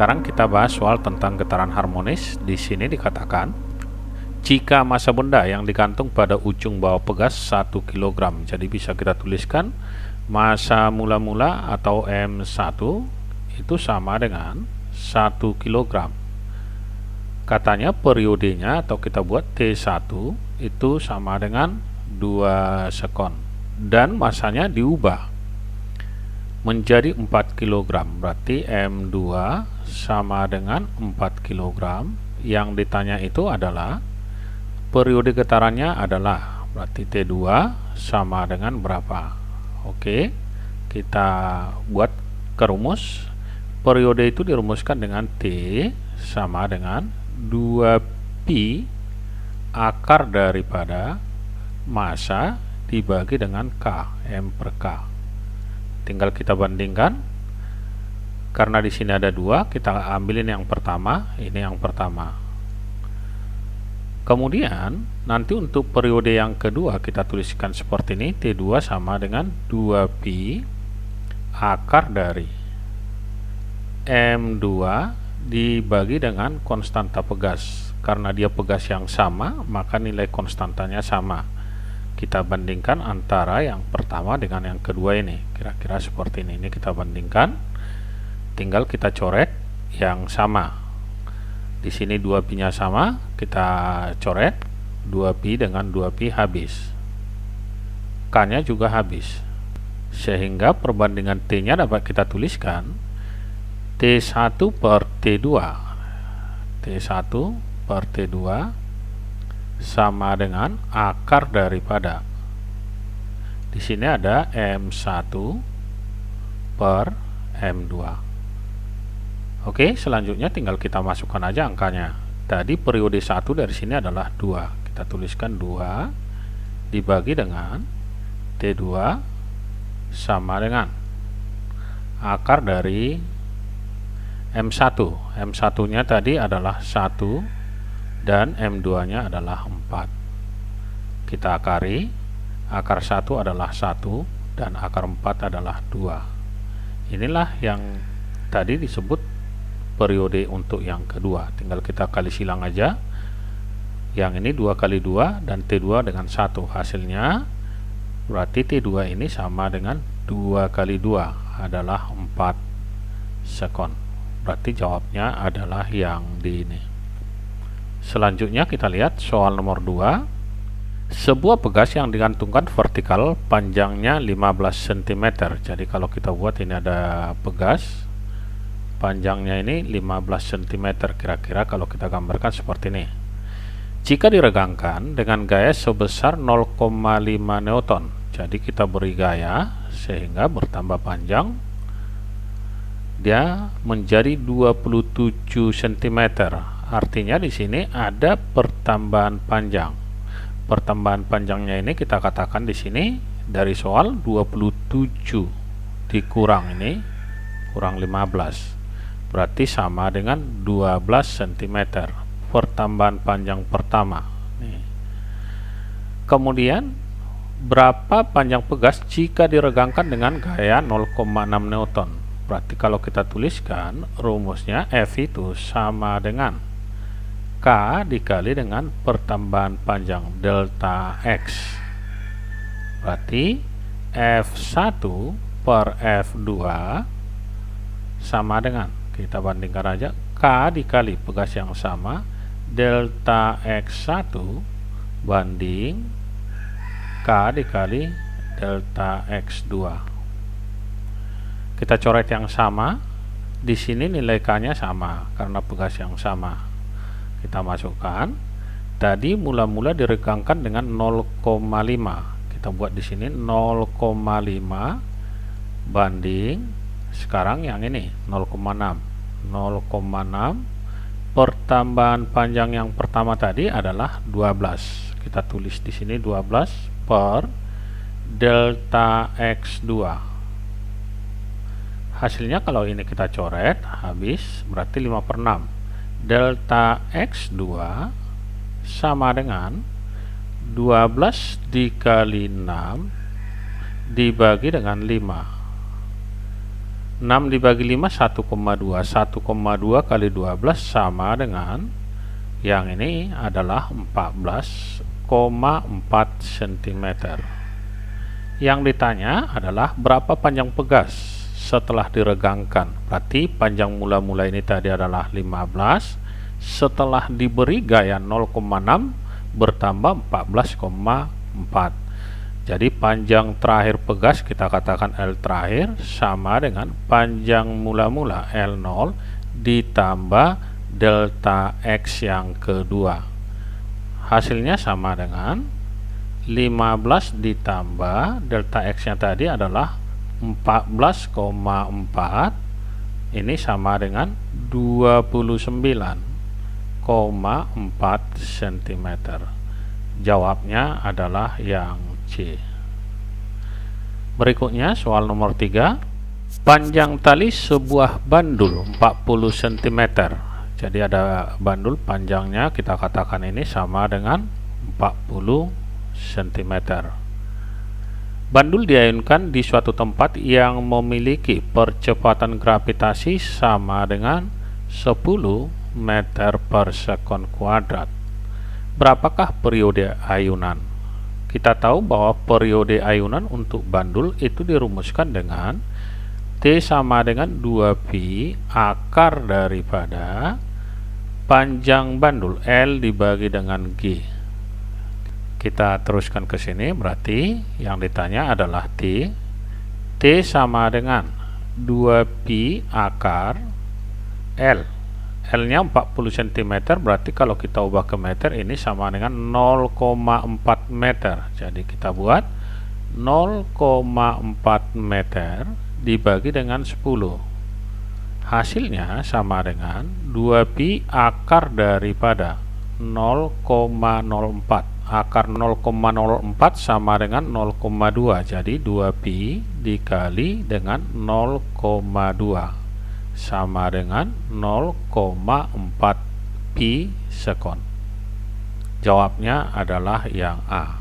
sekarang kita bahas soal tentang getaran harmonis. Di sini dikatakan, jika massa benda yang digantung pada ujung bawah pegas 1 kg, jadi bisa kita tuliskan massa mula-mula atau M1 itu sama dengan 1 kg. Katanya periodenya atau kita buat T1 itu sama dengan 2 sekon. Dan massanya diubah menjadi 4 kg, berarti M2 sama dengan 4 kg. Yang ditanya itu adalah periode getarannya adalah, berarti T2 sama dengan berapa. Oke, kita buat ke rumus. Periode itu dirumuskan dengan T sama dengan 2pi akar daripada massa dibagi dengan K, M per K. Tinggal kita bandingkan. Karena di sini ada 2, kita ambilin yang pertama, ini yang pertama. Kemudian nanti untuk periode yang kedua kita tuliskan seperti ini, T2 sama dengan 2pi akar dari M2 dibagi dengan konstanta pegas. Karena dia pegas yang sama, maka nilai konstantanya sama. Kita bandingkan antara yang pertama dengan yang kedua ini, kira-kira seperti ini. Ini kita bandingkan, tinggal kita coret yang sama. Di sini 2pi nya sama, kita coret 2pi dengan 2pi habis, K nya juga habis, sehingga perbandingan T nya dapat kita tuliskan T1 per T2. T1 per T2 sama dengan akar daripada, di sini ada M1 per M2. Oke, selanjutnya tinggal kita masukkan aja angkanya. Tadi periode 1 dari sini adalah 2. Kita tuliskan 2 dibagi dengan T2 sama dengan akar dari M1. M1 nya tadi adalah 1 dan M2 nya adalah 4. Kita akari, akar 1 adalah 1 dan akar 4 adalah 2. Inilah yang tadi disebut periode untuk yang kedua. Tinggal kita kali silang aja. Yang ini 2 kali 2 dan T2 dengan 1. Hasilnya berarti T2 ini sama dengan 2 kali 2 adalah 4 sekon. Berarti jawabnya adalah yang di ini. Selanjutnya kita lihat soal nomor 2. Sebuah pegas yang digantungkan vertikal panjangnya 15 cm. Jadi kalau kita buat, ini ada pegas panjangnya ini 15 cm, kira-kira kalau kita gambarkan seperti ini. Jika diregangkan dengan gaya sebesar 0,5 Newton, jadi kita beri gaya sehingga bertambah panjang, dia menjadi 27 cm. Artinya di sini ada pertambahan panjang. Pertambahan panjangnya ini kita katakan di sini dari soal 27 dikurang ini, kurang 15. Berarti sama dengan 12 cm. Pertambahan panjang pertama. Nih. Kemudian berapa panjang pegas jika diregangkan dengan gaya 0,6 Newton? Berarti kalau kita tuliskan rumusnya, F itu sama dengan K dikali dengan pertambahan panjang delta X. Berarti F1 per F2 sama dengan, kita bandingkan aja, K dikali pegas yang sama, delta X1 banding K dikali delta X2. Kita coret yang sama. Di sini nilai K-nya sama karena pegas yang sama. Kita masukkan. Tadi mula-mula diregangkan dengan 0,5. Kita buat di sini 0,5 banding sekarang yang ini 0,6. 0,6 pertambahan panjang yang pertama tadi adalah 12. Kita tulis di sini 12 per delta X2. Hasilnya kalau ini kita coret habis, berarti 5/6. Delta X2 sama dengan 12 dikali 6 dibagi dengan 5. 6 dibagi 5 1,2. 1,2 kali 12 sama dengan yang ini adalah 14,4 cm. Yang ditanya adalah berapa panjang pegas setelah diregangkan. Berarti panjang mula-mula ini tadi adalah 15, setelah diberi gaya 0,6 bertambah 14,4. Jadi panjang terakhir pegas kita katakan L terakhir sama dengan panjang mula-mula L0 ditambah delta X yang kedua. Hasilnya sama dengan 15 ditambah delta X nya tadi adalah 14,4. Ini sama dengan 29,4 cm. Jawabnya adalah yang C. Berikutnya soal nomor 3. Panjang tali sebuah bandul 40 cm. Jadi ada bandul panjangnya kita katakan ini sama dengan 40 cm. Bandul diayunkan di suatu tempat yang memiliki percepatan gravitasi sama dengan 10 meter per sekon kuadrat. Berapakah periode ayunan? Kita tahu bahwa periode ayunan untuk bandul itu dirumuskan dengan T sama dengan 2pi akar daripada panjang bandul L dibagi dengan G. Kita teruskan ke sini, berarti yang ditanya adalah T. T sama dengan 2pi akar L. L nya 40 cm, berarti kalau kita ubah ke meter ini sama dengan 0,4 meter. Jadi kita buat 0,4 meter dibagi dengan 10. Hasilnya sama dengan 2pi akar daripada 0,04. Akar 0,04 sama dengan 0,2. Jadi 2pi dikali dengan 0,2 sama dengan 0,4 pi sekon. Jawabnya adalah yang A.